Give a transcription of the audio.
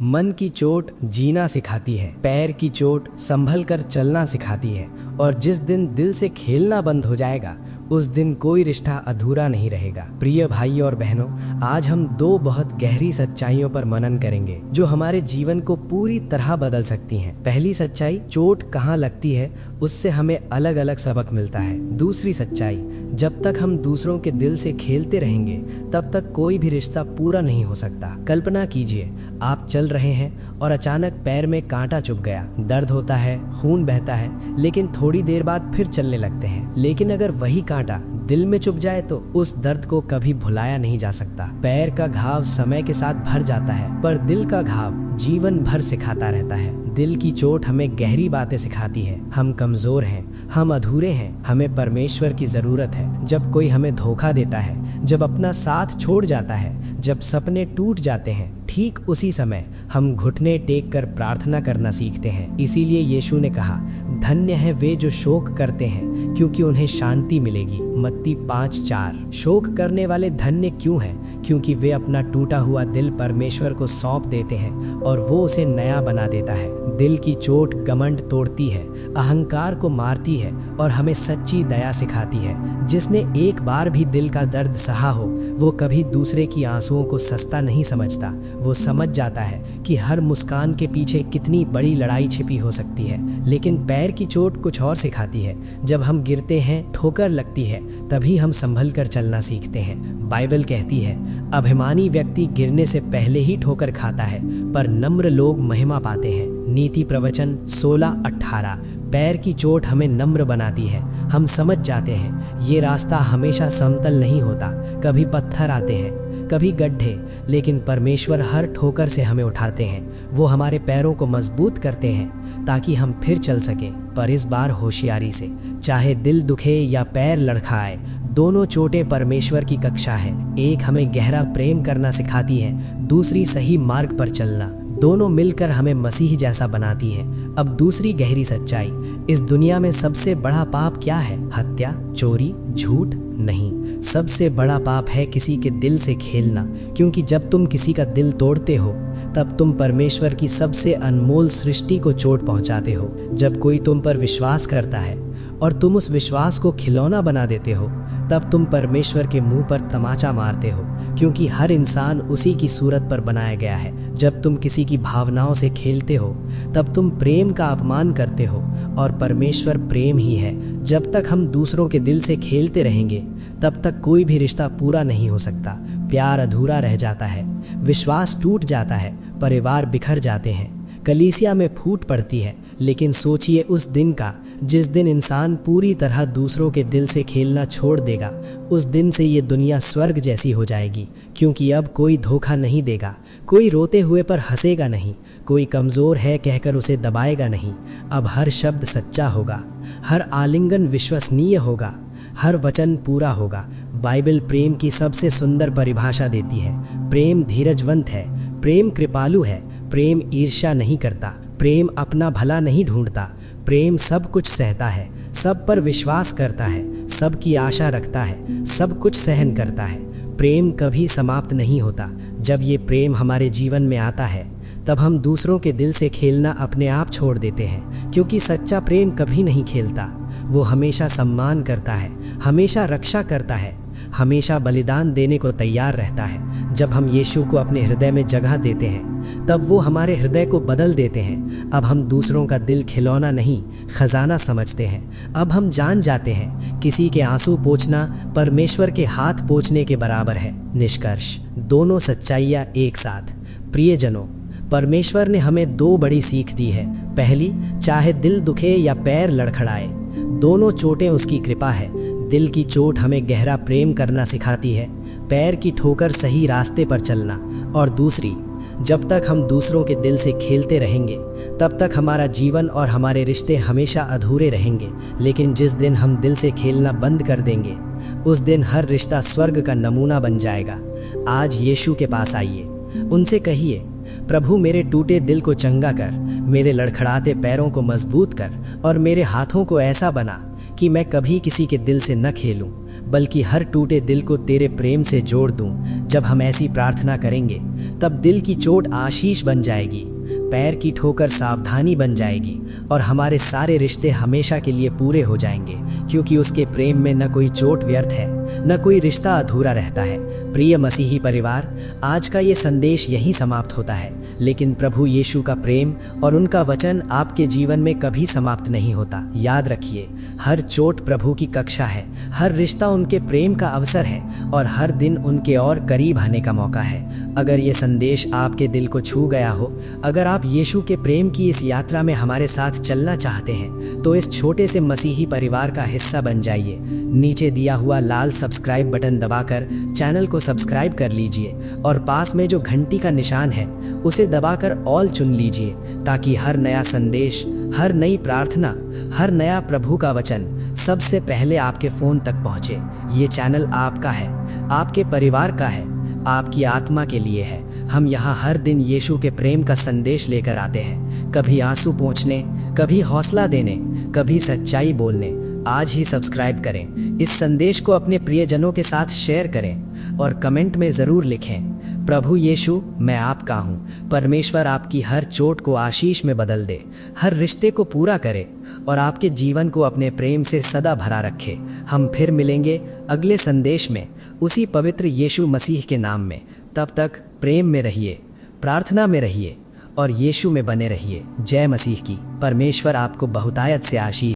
मन की चोट जीना सिखाती है, पैर की चोट संभल कर चलना सिखाती है, और जिस दिन दिल से खेलना बंद हो जाएगा उस दिन कोई रिश्ता अधूरा नहीं रहेगा। प्रिय भाई और बहनों, आज हम दो बहुत गहरी सच्चाइयों पर मनन करेंगे जो हमारे जीवन को पूरी तरह बदल सकती हैं। पहली सच्चाई, चोट कहाँ लगती है उससे हमें अलग अलग सबक मिलता है। दूसरी सच्चाई, जब तक हम दूसरों के दिल से खेलते रहेंगे तब तक कोई भी रिश्ता पूरा नहीं हो सकता। कल्पना कीजिए, आप चल रहे हैं और अचानक पैर में कांटा चुभ गया। दर्द होता है, खून बहता है, लेकिन थोड़ी देर बाद फिर चलने लगते हैं। लेकिन अगर वही कांटा दिल में चुभ जाए तो उस दर्द को कभी भुलाया नहीं जा सकता। पैर का घाव समय के साथ भर जाता है, पर दिल का घाव जीवन भर सिखाता रहता है। दिल की चोट हमें गहरी बातें सिखाती है। हम कमजोर हैं, हम अधूरे हैं, हमें परमेश्वर की जरूरत है। जब कोई हमें धोखा देता है, जब अपना साथ छोड़ जाता है, जब सपने टूट जाते हैं, ठीक उसी समय हम घुटने टेक कर प्रार्थना करना सीखते हैं। इसीलिए यीशु ने कहा, धन्य है वे जो शोक करते हैं क्योंकि उन्हें शांति मिलेगी। मत्ती 5:4। शोक करने वाले धन्य क्यों हैं? क्योंकि वे अपना टूटा हुआ दिल परमेश्वर को सौंप देते हैं और वो उसे नया बना देता है। दिल की चोट घमंड तोड़ती है, अहंकार को मारती है और हमें सच्ची दया सिखाती है। जिसने एक बार भी दिल का दर्द सहा हो वो कभी दूसरे की आंसुओं को सस्ता नहीं समझता। वो समझ जाता है कि हर मुस्कान के पीछे कितनी बड़ी लड़ाई छिपी हो सकती है। लेकिन पैर की चोट कुछ और सिखाती है। जब हम गिरते हैं, ठोकर लगती है, तभी हम संभल कर चलना सीखते हैं। बाइबल कहती है, अभिमानी व्यक्ति गिरने से पहले ही ठोकर खाता है, पर नम्र लोग महिमा पाते हैं। नीति प्रवचन 16:18। पैर की चोट हमें नम्र बनाती है। हम समझ जाते हैं ये रास्ता हमेशा समतल नहीं होता, कभी पत्थर आते हैं, कभी गड्ढे, लेकिन परमेश्वर हर ठोकर से हमें उठाते हैं। वो हमारे पैरों को मजबूत करते हैं ताकि हम फिर चल सकें, पर इस बार होशियारी से। चाहे दिल दुखे या पैर लड़खड़ाए, दोनों चोटें परमेश्वर की कक्षा है। एक हमें गहरा प्रेम करना सिखाती है, दूसरी सही मार्ग पर चलना। दोनों मिलकर हमें मसीह जैसा बनाती हैं। अब दूसरी गहरी सच्चाई, इस दुनिया में सबसे बड़ा पाप क्या है? हत्या, चोरी, झूठ? नहीं, सबसे बड़ा पाप है किसी के दिल से खेलना। क्योंकि जब तुम किसी का दिल तोड़ते हो तब तुम परमेश्वर की सबसे अनमोल सृष्टि को चोट पहुंचाते हो। जब कोई तुम पर विश्वास करता है और तुम उस विश्वास को खिलौना बना देते हो, तब तुम परमेश्वर के मुंह पर तमाचा मारते हो, क्योंकि हर इंसान उसी की सूरत पर बनाया गया है। जब तुम किसी की भावनाओं से खेलते हो तब तुम प्रेम का अपमान करते हो, और परमेश्वर प्रेम ही है। जब तक हम दूसरों के दिल से खेलते रहेंगे तब तक कोई भी रिश्ता पूरा नहीं हो सकता। प्यार अधूरा रह जाता है, विश्वास टूट जाता है, परिवार बिखर जाते हैं, कलीसिया में फूट पड़ती है। लेकिन सोचिए उस दिन का जिस दिन इंसान पूरी तरह दूसरों के दिल से खेलना छोड़ देगा। उस दिन से ये दुनिया स्वर्ग जैसी हो जाएगी, क्योंकि अब कोई धोखा नहीं देगा, कोई रोते हुए पर हंसेगा नहीं, कोई कमज़ोर है कहकर उसे दबाएगा नहीं। अब हर शब्द सच्चा होगा, हर आलिंगन विश्वसनीय होगा, हर वचन पूरा होगा। बाइबल प्रेम की सबसे सुंदर परिभाषा देती है। प्रेम धीरजवंत है, प्रेम कृपालु है, प्रेम ईर्ष्या नहीं करता, प्रेम अपना भला नहीं ढूंढता, प्रेम सब कुछ सहता है, सब पर विश्वास करता है, सब की आशा रखता है, सब कुछ सहन करता है। प्रेम कभी समाप्त नहीं होता। जब ये प्रेम हमारे जीवन में आता है तब हम दूसरों के दिल से खेलना अपने आप छोड़ देते हैं, क्योंकि सच्चा प्रेम कभी नहीं खेलता। वो हमेशा सम्मान करता है, हमेशा रक्षा करता है, हमेशा बलिदान देने को तैयार रहता है। जब हम यीशु को अपने हृदय में जगह देते हैं तब वो हमारे हृदय को बदल देते हैं। अब हम दूसरों का दिल खिलौना नहीं, खजाना समझते हैं। अब हम जान जाते हैं किसी के आंसू पोंछना परमेश्वर के हाथ पोंछने के बराबर है। निष्कर्ष, दोनों सच्चाइयाँ एक साथ। प्रियजनों, परमेश्वर ने हमें दो बड़ी सीख दी है। पहली, चाहे दिल दुखे या पैर लड़खड़ाए, दोनों चोटें उसकी कृपा है। दिल की चोट हमें गहरा प्रेम करना सिखाती है, पैर की ठोकर सही रास्ते पर चलना। और दूसरी, जब तक हम दूसरों के दिल से खेलते रहेंगे तब तक हमारा जीवन और हमारे रिश्ते हमेशा अधूरे रहेंगे। लेकिन जिस दिन हम दिल से खेलना बंद कर देंगे उस दिन हर रिश्ता स्वर्ग का नमूना बन जाएगा। आज यीशु के पास आइए, उनसे कहिए, प्रभु मेरे टूटे दिल को चंगा कर, मेरे लड़खड़ाते पैरों को मजबूत कर, और मेरे हाथों को ऐसा बना कि मैं कभी किसी के दिल से न खेलूं, बल्कि हर टूटे दिल को तेरे प्रेम से जोड़ दूं। जब हम ऐसी प्रार्थना करेंगे तब दिल की चोट आशीष बन जाएगी, पैर की ठोकर सावधानी बन जाएगी और हमारे सारे रिश्ते हमेशा के लिए पूरे हो जाएंगे, क्योंकि उसके प्रेम में न कोई चोट व्यर्थ है, न कोई रिश्ता अधूरा रहता है। प्रिय मसीही परिवार, आज का ये संदेश यहीं समाप्त होता है, लेकिन प्रभु यीशु का प्रेम और उनका वचन आपके जीवन में कभी समाप्त नहीं होता। याद रखिए, हर चोट प्रभु की कक्षा है, हर रिश्ता उनके प्रेम का अवसर है और हर दिन उनके और करीब आने का मौका है। अगर ये संदेश आपके दिल को छू गया हो, अगर आप यीशु के प्रेम की इस यात्रा में हमारे साथ चलना चाहते हैं, तो इस छोटे से मसीही परिवार का हिस्सा बन जाइए। नीचे दिया हुआ लाल सब्सक्राइब बटन दबाकर चैनल को सब्सक्राइब कर लीजिए और पास में जो घंटी का निशान है उसे दबाकर ऑल चुन लीजिए, ताकि हर नया संदेश, हर नई प्रार्थना, हर नया प्रभु का वचन सबसे पहले आपके फ़ोन तक पहुँचे। ये चैनल आपका है, आपके परिवार का है, आपकी आत्मा के लिए है। हम यहाँ हर दिन यीशु के प्रेम का संदेश लेकर आते हैं, कभी आंसू पोंछने, कभी हौसला देने, कभी सच्चाई बोलने। आज ही सब्सक्राइब करें, इस संदेश को अपने प्रियजनों के साथ शेयर करें और कमेंट में ज़रूर लिखें, प्रभु यीशु मैं आपका हूँ। परमेश्वर आपकी हर चोट को आशीष में बदल दे, हर रिश्ते को पूरा करे और आपके जीवन को अपने प्रेम से सदा भरा रखे। हम फिर मिलेंगे अगले संदेश में, उसी पवित्र यीशु मसीह के नाम में। तब तक प्रेम में रहिए, प्रार्थना में रहिए और यीशु में बने रहिए। जय मसीह की। परमेश्वर आपको बहुतायत से आशीष